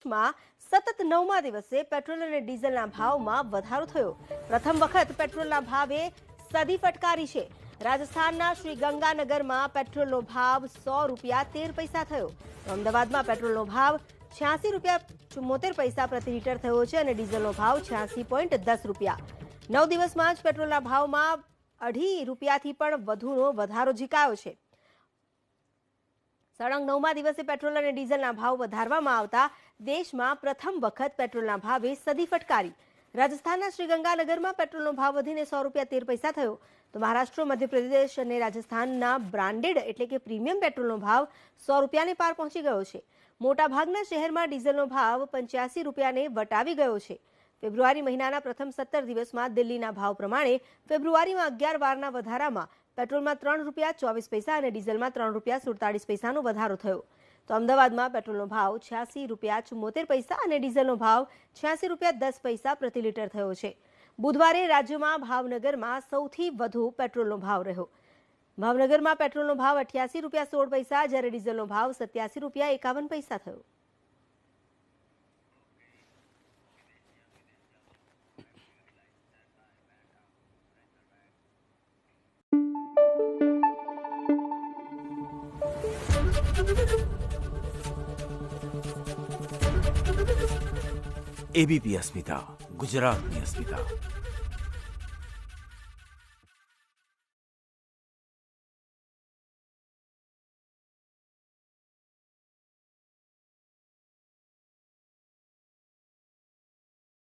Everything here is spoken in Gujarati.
માં સતત 9મા દિવસે પેટ્રોલ અને ડીઝલના ભાવમાં વધારો થયો। પ્રથમ વખત પેટ્રોલના ભાવે સદી ફટકારી છે। રાજસ્થાનના શ્રી ગંગાનગરમાં પેટ્રોલનો ભાવ ₹100.13 થયો। તો અમદાવાદમાં પેટ્રોલનો ભાવ ₹86.74 પ્રતિ લીટર થયો છે અને ડીઝલનો ભાવ ₹86.10। 9 દિવસમાં જ પેટ્રોલના ભાવમાં ₹2.5થી પણ વધુનો વધારો ઝીકાયો છે। સળંગ 9મા દિવસે પેટ્રોલ અને ડીઝલના ભાવ વધારવામાં આવતા દેશમાં પ્રથમ વખત પેટ્રોલના ભાવે સદી ફટકારી। રાજસ્થાનના શ્રી ગંગાનગરમાં પેટ્રોલનો ભાવ વધીને ₹100.13 થયો। તો મહારાષ્ટ્ર, મધ્યપ્રદેશ અને રાજસ્થાનના બ્રાન્ડેડ એટલે કે પ્રીમિયમ પેટ્રોલનો ભાવ ₹100ને પાર પહોંચી ગયો છે। મોટાભાગના શહેરમાં ડીઝલનો ભાવ ₹85ને વટાવી ગયો છે। ફેબ્રુઆરી મહિનાના પ્રથમ 17 દિવસમાં દિલ્હીના ભાવ પ્રમાણે ફેબ્રુઆરીમાં 11 વારના વધારામાં પેટ્રોલમાં ₹3.24 અને ડીઝલમાં ₹3.47નો વધારો થયો। તો અમદાવાદમાં પેટ્રોલનો ભાવ ₹86.74 અને ડીઝલનો ભાવ ₹86.10 પ્રતિ લીટર થયો છે। બુધવારે રાજ્યમાં ભાવનગરમાં સૌથી વધુ પેટ્રોલનો ભાવ રહ્યો। ભાવનગરમાં પેટ્રોલનો ભાવ ₹88.16 જ્યારે ડીઝલનો ભાવ ₹87.51 થયો। एबीपी अस्मिता, गुजरातनी अस्मिता।